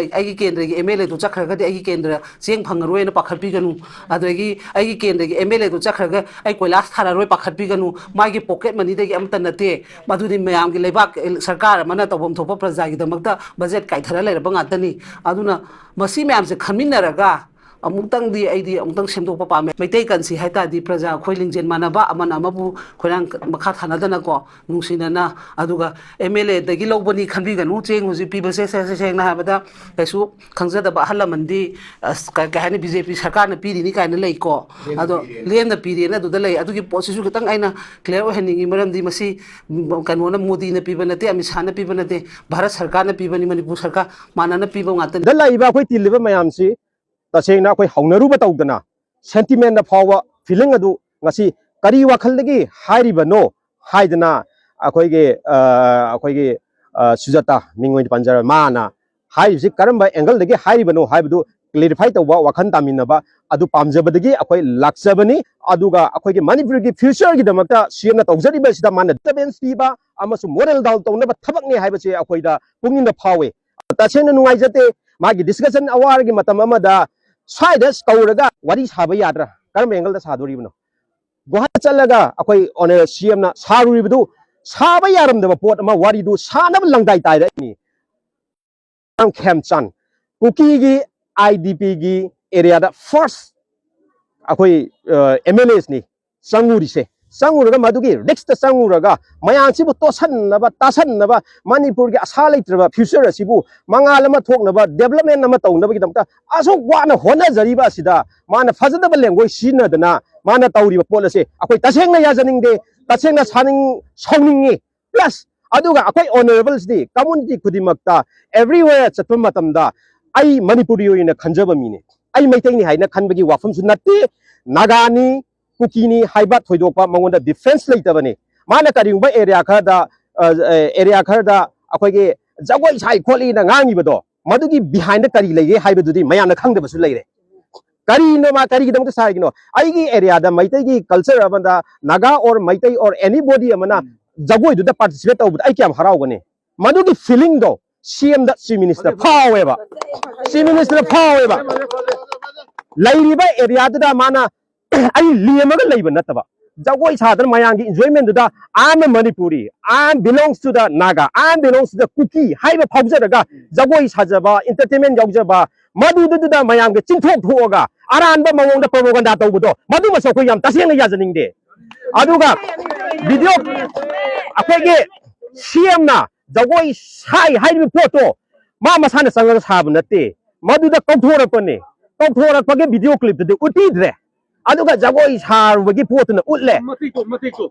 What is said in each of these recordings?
ꯑꯩꯒꯤ ꯀꯦꯟꯗ꯭ꯔꯒꯤ MLA ꯗꯨ ꯆꯠꯈ꯭ꯔꯒꯗꯤ ꯑꯩꯒꯤ ꯀꯦꯟꯗ꯭ꯔ ꯆꯦꯡ ꯐꯪꯉꯔꯣꯏꯅ ꯄꯥꯈꯠꯄꯤꯒꯅꯨ ꯑꯗꯒꯤ ꯑꯩꯒꯤ ꯀꯦꯟꯗ꯭ꯔꯒꯤ MLA ꯗꯨ ꯆꯠꯈ꯭ꯔꯒ ꯑꯩ ꯀꯣꯏꯂꯥꯁ ꯊꯥꯔꯔꯣꯏ ꯄꯥꯈꯠꯄꯤꯒꯅꯨ ꯃꯥꯒꯤ ꯄꯣꯀꯦꯠ ꯃꯅꯤꯗꯒꯤ ꯑꯃꯠꯇ ꯅꯠꯇꯦ ꯃꯗꯨꯗꯤ ꯃꯌꯥꯝꯒꯤ ꯂꯩꯕꯥꯛ ꯁꯔꯀꯥꯔ ꯑꯃꯅ ꯇꯧꯐꯝ ꯊꯣꯛꯄ ꯄ꯭ꯔꯖꯥꯒꯤꯗꯃꯛꯇ ꯕꯖꯦꯠ ꯀꯥꯏꯊꯔ ꯂꯩꯔꯕ ꯉꯥꯛꯇꯅꯤ ꯑꯗꯨꯅ ꯃꯁꯤ ꯃꯌꯥꯝꯁꯦ ꯈꯟꯃꯤꯟꯅꯔꯒ ꯑꯃꯨꯛꯇꯪꯗꯤ ꯑꯩꯗꯤ ꯑꯃꯨꯛꯇꯪ ꯁꯦꯝꯗꯣꯛꯄ ꯄꯥꯝꯃꯦ ꯃꯩꯇꯩ ꯀꯟꯁꯤ ꯍꯥꯏꯇꯥꯔꯗꯤ ꯄ꯭ꯔꯖꯥ ꯑꯩꯈꯣꯏ ꯂꯤꯡꯖꯦꯜ ꯃꯥꯟꯅꯕ ꯑꯃꯅ ꯑꯃꯕꯨ ꯈꯣꯏꯔꯥꯡ ꯃꯈꯥ ꯊꯥꯅꯗꯅꯀꯣ ꯅꯨꯡꯁꯤꯅꯅ ꯑꯗꯨꯒ MLA ꯗꯒꯤ ꯂꯧꯕꯅꯤ ꯈꯟꯕꯤꯒꯅꯨ ꯆꯦꯡ ꯍꯧꯖꯤꯛ ꯄꯤꯕꯁꯦ ꯁꯦꯡꯅ ꯍꯥꯏꯕꯗ ꯀꯩꯁꯨ ꯈꯪꯖꯗꯕ ꯑꯍꯜ ꯂꯃꯟꯗꯤ ꯀꯩ ꯍꯥꯏꯅꯤ BJP ꯁꯔꯀꯥꯔꯅ ꯄꯤꯔꯤꯅꯤ ꯀꯥꯏꯅ ꯂꯩꯀꯣ ꯑꯗꯣ ꯂꯦꯝꯅ ꯄꯤꯔꯦꯅ ꯑꯗꯨꯗ ꯂꯩ ꯑꯗꯨꯒꯤ ꯄꯣꯠꯁꯤꯁꯨ ꯈꯤꯇꯪ ꯑꯩꯅ ꯀ꯭ꯂꯤꯌꯥꯔ ꯑꯣꯏꯍꯟꯅꯤꯡꯉꯤ ꯃꯔꯝꯗꯤ ꯃꯁꯤ ꯀꯩꯅꯣꯅ ꯃꯣꯗꯤꯅ ꯄꯤꯕ ꯅꯠꯇꯦ ꯑꯃꯤꯠ ꯁꯥꯍꯅ ꯄꯤꯕ ꯅꯠꯇꯦ ꯚꯥꯔꯠ ꯁꯔꯀꯥꯔꯅ ꯄꯤꯕꯅꯤ ꯃꯅꯤꯄꯨꯔ ꯁꯔꯀꯥꯔ ꯃꯥꯟꯅꯅ ꯄꯤꯕ ꯉꯥꯛꯇꯅꯤ ꯗ ꯂꯩꯕ ꯑꯩꯈꯣꯏ ꯇꯤꯜꯂꯤꯕ ꯃꯌꯥꯝꯁꯤ ꯇꯁꯦꯡꯅ ꯑꯩꯈꯣꯏ ꯍꯧꯅꯔꯨꯕ ꯇꯧꯗꯅ ꯁꯦꯟꯇꯤꯃꯦꯟꯗ ꯐꯥꯎꯕ ꯐꯤꯂꯤꯡ ꯑꯗꯨ ꯉꯁꯤ ꯀꯔꯤ ꯋꯥꯈꯜꯗꯒꯤ ꯍꯥꯏꯔꯤꯕꯅꯣ ꯍꯥꯏꯗꯅ ꯑꯩꯈꯣꯏꯒꯤ ꯁꯨꯖꯥꯇꯥ ꯃꯤꯡ ꯑꯣꯏꯅ ꯄꯟꯖꯔ ꯃꯥꯅ ꯍꯥꯏꯔꯤꯕꯁꯤ ꯀꯔꯝꯕ ꯑꯦꯡꯒꯜꯗꯒꯤ ꯍꯥꯏꯔꯤꯕꯅꯣ ꯍꯥꯏꯕꯗꯨ ꯀ꯭ꯂꯦꯔꯤꯐꯥꯏ ꯇꯧꯕ ꯋꯥꯈꯜ ꯇꯥꯃꯤꯟꯅꯕ ꯑꯗꯨ ꯄꯥꯝꯖꯕꯗꯒꯤ ꯑꯩꯈꯣꯏ ꯂꯥꯛꯆꯕꯅꯤ ꯑꯗꯨꯒ ꯑꯩꯈꯣꯏꯒꯤ ꯃꯅꯤꯄꯨꯔꯒꯤ ꯐ꯭ꯌꯨꯆꯔꯒꯤꯗꯃꯛꯇ ꯁꯤఎꯝꯅ ꯇꯧꯖꯔꯤꯕꯁꯤꯗ ꯃꯥꯅ ꯗꯤꯁꯇꯔꯕꯦꯟꯁ ꯄꯤꯕ ꯑꯃꯁꯨꯡ ꯃꯣꯔꯦꯜ ꯗꯥꯎꯟ ꯇꯧꯅꯕ ꯊꯕꯛꯅꯤ ꯍꯥꯏꯕꯁꯤ ꯑꯩꯈꯣꯏꯗ ꯄꯨꯛꯅꯤꯡꯗ ꯐꯥꯎꯏ ꯇꯁꯦꯡꯅ ꯅꯨꯡꯉꯥꯏꯖꯗꯦ ꯃꯥꯒꯤ ꯗꯤꯁꯀꯁꯟ ꯑꯋꯥꯔꯒꯤ ꯃꯇꯝ ꯑꯃꯗ ꯁ꯭ꯋꯥꯏꯗ ꯀꯧꯔꯒ ꯋꯥꯔꯤ ꯁꯥꯕ ꯌꯥꯗ꯭ꯔꯥ ꯀꯔꯝꯕ ꯑꯦꯡꯒꯜꯗ ꯁꯥꯗꯣꯔꯤꯕꯅꯣ ꯒꯨꯋꯥꯍꯥꯇꯤ ꯆꯠꯂꯒ ꯑꯩꯈꯣꯏ ꯁꯤఎꯝꯅ ꯁꯥꯔꯨꯔꯤꯕꯗꯨ ꯁꯥꯕ ꯌꯥꯔꯝꯗꯕ ꯄꯣꯠ ꯑꯃ ꯋꯥꯔꯤꯗꯨ ꯁꯥꯅꯕ ꯂꯪꯗꯥꯏ ꯇꯥꯏꯔꯛꯏꯅꯤ ꯈꯦꯝꯆꯥꯟ ꯀꯨꯀꯤꯒꯤ IDPꯒꯤ ꯑꯦꯔꯤꯌꯥꯗ ꯐꯥꯔꯁ ꯑꯩꯈꯣꯏ MLAsꯅꯤ ꯆꯪꯉꯨꯔꯤꯁꯦ ꯆꯪꯉꯨꯔꯒ ꯃꯗꯨꯒꯤ ꯔꯤꯛꯁꯇ ꯆꯪꯉꯨꯔꯒ ꯃꯌꯥꯝꯁꯤꯕꯨ ꯇꯣꯠꯁꯟꯅꯕ ꯇꯥꯁꯟꯅꯕ ꯃꯅꯤꯄꯨꯔꯒꯤ ꯑꯁꯥ ꯂꯩꯇ꯭ꯔꯕ ꯐ꯭ꯌꯨꯆꯔ ꯑꯁꯤꯕꯨ ꯃꯉꯥꯜ ꯑꯃ ꯊꯣꯛꯅꯕ ꯗꯦꯕꯂꯞꯃꯦꯟ ꯑꯃ ꯇꯧꯅꯕꯒꯤꯗꯃꯛꯇ ꯑꯁꯨꯛ ꯋꯥꯅ ꯍꯣꯠꯅꯖꯔꯤꯕ ꯑꯁꯤꯗ ꯃꯥꯅ ꯐꯖꯗꯕ ꯂꯦꯡꯒ꯭ꯋꯦꯖ ꯁꯤꯖꯤꯟꯅꯗꯅ ꯃꯥꯅ ꯇꯧꯔꯤꯕ ꯄꯣꯠ ꯑꯁꯦ ꯑꯩꯈꯣꯏ ꯇꯁꯦꯡꯅ ꯌꯥꯖꯅꯤꯡꯗꯦ ꯇꯁꯦꯡꯅ ꯁꯥꯎꯅꯤꯡꯉꯤ ꯄ꯭ꯂꯁ ꯑꯗꯨꯒ ꯑꯩꯈꯣꯏ ꯑꯣꯅꯔꯦꯕꯜꯁꯤꯗꯤ ꯀꯝꯃꯨꯅꯤꯇꯤ ꯈꯨꯗꯤꯡꯃꯛꯇ ꯑꯦꯕ꯭ꯔꯤꯋꯦꯌꯔ ꯆꯠꯄ ꯃꯇꯝꯗ ꯑꯩ ꯃꯅꯤꯄꯨꯔꯤ ꯑꯣꯏꯅ ꯈꯟꯖꯕ ꯃꯤꯅꯤ ꯑꯩ ꯃꯩꯇꯩꯅꯤ ꯍꯥꯏꯅ ꯈꯟꯕꯒꯤ ꯋꯥꯐꯝꯁꯨ ꯅꯠꯇꯦ ꯅꯥꯒꯥꯅꯤ ꯀꯨꯀꯤꯅꯤ ꯍꯥꯏꯕ ꯊꯣꯏꯗꯣꯛꯄ ꯃꯉꯣꯟꯗ ꯗꯤꯐ꯭ꯔꯦꯟꯁ ꯂꯩꯇꯕꯅꯤ ꯃꯥꯅ ꯀꯔꯤꯒꯨꯝꯕ ꯑꯦꯔꯤꯌꯥ ꯈꯔꯗ ꯑꯩꯈꯣꯏꯒꯤ ꯖꯒꯣꯏ ꯁꯥꯏ ꯈꯣꯠꯂꯤꯅ ꯉꯥꯡꯉꯤꯕꯗꯣ ꯃꯗꯨꯒꯤ ꯕꯤꯍꯥꯏꯟꯗ ꯀꯔꯤ ꯂꯩꯒꯦ ꯍꯥꯏꯕꯗꯨꯗꯤ ꯃꯌꯥꯝꯅ ꯈꯪꯗꯕꯁꯨ ꯂꯩꯔꯦ ꯀꯔꯤꯅꯣ ꯃꯥ ꯀꯔꯤꯒꯤꯗꯃꯛꯇ ꯁꯥꯔꯤꯅꯣ ꯑꯩꯒꯤ ꯑꯦꯔꯤꯌꯥꯗ ꯃꯩꯇꯩꯒꯤ ꯀꯜꯆꯔ ꯑꯃꯗ Naga or Meitei or anybody ꯑꯃꯅ ꯖꯒꯣꯏꯗꯨꯗ ꯄꯥꯔꯇꯤꯁꯤꯄꯦꯠ ꯇꯧꯕꯗ ꯑꯩ ꯀꯌꯥꯝ ꯍꯔꯥꯎꯒꯅꯤ ꯃꯗꯨꯒꯤ ꯐꯤꯂꯤꯡꯗꯣ CMꯗ ꯆꯤꯐ ꯃꯤꯅꯤꯁꯇꯔ ꯐꯥꯎꯋꯦꯕ ꯆꯤꯐ ꯃꯤꯅꯤꯁꯇꯔ ꯐꯥꯎꯋꯦꯕ ꯂꯩꯔꯤꯕ ꯑꯦꯔꯤꯌꯥꯗꯨꯗ ꯃꯥꯅ ꯑꯩ ꯂꯦꯝꯃꯒ ꯂꯩꯕ ꯅꯠꯇꯕ ꯖꯒꯣꯏ ꯁꯥꯗꯅ ꯃꯌꯥꯝꯒꯤ ꯏꯟꯖꯣꯏꯃꯦꯟꯗꯨꯗ I am a Manipuri, I am belongs to the Naga, I am belongs to the Kuki ꯍꯥꯏꯕ ꯐꯥꯎꯖꯔꯒ ꯖꯒꯣꯏ ꯁꯥꯖꯕ ꯏꯟꯇꯔꯇꯦꯟꯃꯦꯟ ꯌꯥꯎꯖꯕ ꯃꯗꯨꯗꯨꯗ ꯃꯌꯥꯝꯒ ꯆꯤꯡꯊꯣꯛ ꯊꯣꯛꯑꯒ ꯑꯔꯥꯟꯕ ꯃꯑꯣꯡꯗ ꯄ꯭ꯔꯣꯄꯥꯒꯥꯟꯗꯥ ꯇꯧꯕꯗꯣ ꯃꯗꯨꯃꯁꯨ ꯑꯩꯈꯣꯏ ꯌꯥꯝ ꯇꯁꯦꯡꯅ ꯌꯥꯖꯅꯤꯡꯗꯦ ꯑꯗꯨꯒ ꯚꯤꯗꯤꯑꯣ ꯑꯩꯈꯣꯏꯒꯤ CMꯅ ꯖꯒꯣꯏ ꯁꯥꯏ ꯍꯥꯏꯔꯤꯕ ꯄꯣꯠꯇꯣ ꯃꯥ ꯃꯁꯥꯅ ꯆꯪꯉꯒ ꯁꯥꯕ ꯅꯠꯇꯦ ꯃꯗꯨꯗ ꯀꯧꯊꯣꯔꯛꯄꯅꯦ ꯀꯧꯊꯣꯔꯛꯄꯒꯤ ꯚꯤꯗꯤꯑꯣ ꯀ꯭ꯂꯤꯞꯇꯨꯗꯤ ꯎꯠꯄꯤꯗ꯭ꯔꯦ ꯑꯗꯨꯒ ꯖꯒꯣꯏ ꯁꯥꯔꯨꯕꯒꯤ ꯄꯣꯠꯇꯨꯅ ꯎꯠꯂꯦ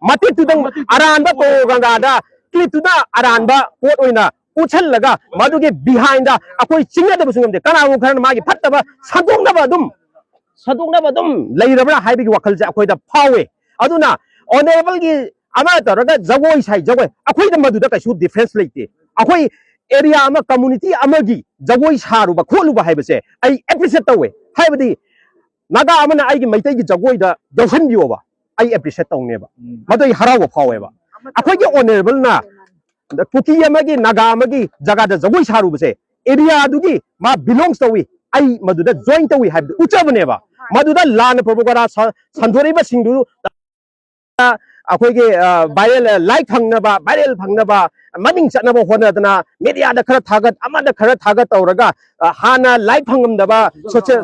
ꯃꯇꯤꯛꯇꯨꯗꯪ ꯑꯔꯥꯟꯕ ꯄ꯭ꯔꯣꯄꯥꯒꯥꯟꯗꯥꯗ ꯀ꯭ꯂꯤꯞꯇꯨꯗ ꯑꯔꯥꯟꯕ ꯄꯣꯠ ꯑꯣꯏꯅ ꯎꯠꯁꯜꯂꯒ ꯃꯗꯨꯒꯤ ꯕꯤꯍꯥꯏꯟꯗ ꯑꯩꯈꯣꯏ ꯆꯤꯡꯅꯗꯕꯁꯨ ꯉꯝꯗꯦ ꯀꯅꯥꯒꯨꯝꯕ ꯈꯔꯅ ꯃꯥꯒꯤ ꯐꯠꯇꯕ ꯁꯟꯗꯣꯛꯅꯕ ꯑꯗꯨꯝ ꯂꯩꯔꯕ꯭ꯔꯥ ꯍꯥꯏꯕꯒꯤ ꯋꯥꯈꯜꯁꯦ ꯑꯩꯈꯣꯏꯗ ꯐꯥꯎꯋꯦ ꯑꯗꯨꯅ ꯑꯣꯅꯔꯦꯕꯜꯒꯤ ꯑꯃ ꯇꯧꯔꯒ ꯖꯒꯣꯏ ꯁꯥꯏ ꯖꯒꯣꯏ ꯑꯩꯈꯣꯏꯗ ꯃꯗꯨꯗ ꯀꯩꯁꯨ ꯗꯤꯐ꯭ꯔꯦꯟꯁ ꯂꯩꯇꯦ ꯑꯩꯈꯣꯏ ꯑꯦꯔꯤꯌꯥ ꯑꯃ ꯀꯝꯃꯨꯅꯤꯇꯤ ꯑꯃꯒꯤ ꯖꯒꯣꯏ ꯁꯥꯔꯨꯕ ꯈꯣꯠꯂꯨꯕ ꯍꯥꯏꯕꯁꯦ ꯑꯩ ꯑꯦꯄ꯭ꯔꯤꯁꯤꯌꯦꯠ ꯇꯧꯋꯦ ꯍꯥꯏꯕꯗꯤ ꯅꯥꯒꯥ ꯑꯃꯅ ꯑꯩꯒꯤ ꯃꯩꯇꯩꯒꯤ ꯖꯒꯣꯏꯗ ꯌꯥꯎꯁꯟꯕꯤꯌꯣꯕ ꯑꯩ ꯑꯦꯄ꯭ꯔꯤꯁꯤꯌꯦꯠ ꯇꯧꯅꯦꯕ ꯃꯗꯨ ꯑꯩ ꯍꯔꯥꯎꯕ ꯐꯥꯎꯋꯦꯕ ꯑꯩꯈꯣꯏꯒꯤ ꯑꯣꯅꯔꯦꯕꯜꯅ ꯀꯨꯀꯤ ꯑꯃꯒꯤ ꯅꯥꯒꯥ ꯑꯃꯒꯤ ꯖꯒꯥꯗ ꯖꯒꯣꯏ ꯁꯥꯔꯨꯕꯁꯦ ꯑꯦꯔꯤꯌꯥꯗꯨꯒꯤ ꯃꯥ ꯕꯤꯂꯣꯡꯁ ꯇꯧꯏ ꯑꯩ ꯃꯗꯨꯗ ꯖꯣꯏꯟ ꯇꯧꯏ ꯍꯥꯏꯕꯗꯨ ꯎꯠꯆꯕꯅꯦꯕ ꯃꯗꯨꯗ ꯂꯥꯟꯅ ꯄ꯭ꯔꯣꯄꯥꯒꯥꯟꯗꯥ ꯁꯟꯗꯣꯔꯛꯏꯕꯁꯤꯡꯗꯨ ꯑꯩꯈꯣꯏꯒꯤ ꯂꯥꯏꯛ ꯐꯪꯅꯕ ꯚꯥꯏꯔꯦꯜ ꯐꯪꯅꯕ ꯃꯃꯤꯡ ꯆꯠꯅꯕ ꯍꯣꯠꯅꯗꯅ ꯃꯦꯗꯤꯌꯥꯗ ꯈꯔ ꯊꯥꯒꯠ ꯑꯃꯗ ꯈꯔ ꯊꯥꯒꯠ ꯇꯧꯔꯒ ꯍꯥꯟꯅ ꯂꯥꯏꯛ ꯐꯪꯉꯝꯗꯕ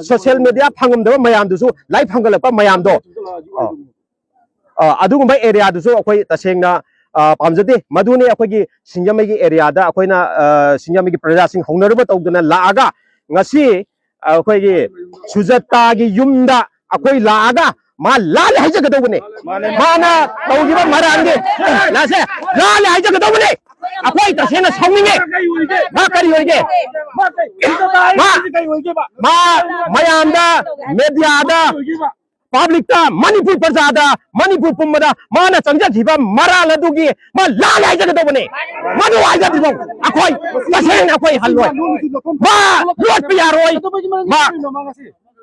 ꯁꯣꯁꯤꯌꯦꯜ ꯃꯦꯗꯤꯌꯥ ꯐꯪꯉꯝꯗꯕ ꯃꯌꯥꯝꯗꯨꯁꯨ ꯂꯥꯏꯛ ꯐꯪꯒꯠꯂꯛꯄ ꯃꯌꯥꯝꯗꯣ ꯑꯗꯨꯒꯨꯝꯕ ꯑꯦꯔꯤꯌꯥꯗꯨꯁꯨ ꯑꯩꯈꯣꯏ ꯇꯁꯦꯡꯅ ꯄꯥꯝꯖꯗꯦ ꯃꯗꯨꯅꯤ ꯑꯩꯈꯣꯏꯒꯤ ꯁꯤꯡꯖꯃꯩꯒꯤ ꯑꯦꯔꯤꯌꯥꯗ ꯑꯩꯈꯣꯏꯅ ꯁꯤꯡꯖꯃꯩꯒꯤ प्रजा ꯍꯧꯅꯔꯨꯕ ꯇꯧꯗꯅ ꯂꯥꯛꯑꯒ ꯉꯁꯤ ꯑꯩꯈꯣꯏꯒꯤ ꯁꯨꯖꯥꯇꯥꯒꯤ ꯌꯨꯝꯗ ꯑꯩꯈꯣꯏ ꯂꯥꯛꯑꯒ मा लाल है जगह दोबने माना तौगिबा मरांगे लासे लाल है जगह दोबने अकोई तसेना सौनिंगे मा करी होइगे मा मयामदा मीडियादा पब्लिक ता मणिपुर प्रजादा मणिपुर पुमदा माना चंगजिबा मराल अदुगी मा लाल है जगह दोबने मनु है जगह दो अकोई तसेना अकोई हलवा मा लोट पियारोई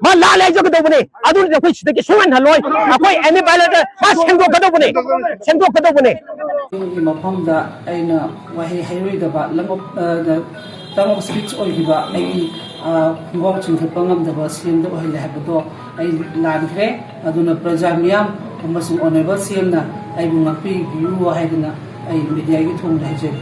मा लाल है जगह दोबने अदुन अकोई सिदके सोन हलवा अकोई एनी बैलेट मा सेंगो कदोबने मफमदा अइना वही हैरोइदबा लंगो ꯇꯥꯃꯣ ꯁ꯭ꯄꯤꯆ ꯑꯣꯏꯈꯤꯕ ꯑꯩꯒꯤ ꯈꯣꯡꯒꯥꯎ ꯆꯤꯡꯈꯠꯄ ꯉꯝꯗꯕ ꯁꯤꯑꯦꯝꯗ ꯑꯣꯏꯍꯜꯂꯦ ꯍꯥꯏꯕꯗꯣ ꯑꯩ ꯂꯥꯟꯈ꯭ꯔꯦ ꯑꯗꯨꯅ ꯄ꯭ꯔꯖꯥ ꯃꯤꯌꯥꯝ ꯑꯃꯁꯨꯡ ꯑꯣꯅꯔꯦꯕꯜ ꯁꯤꯑꯦꯝꯅ ꯑꯩꯕꯨ ꯉꯥꯛꯄꯤꯕꯤꯌꯨ ꯍꯥꯏꯗꯅ ꯑꯩ ꯃꯤꯗꯤꯌꯥꯒꯤ ꯊꯣꯡꯗ ꯍꯥꯏꯖꯔꯤ꯫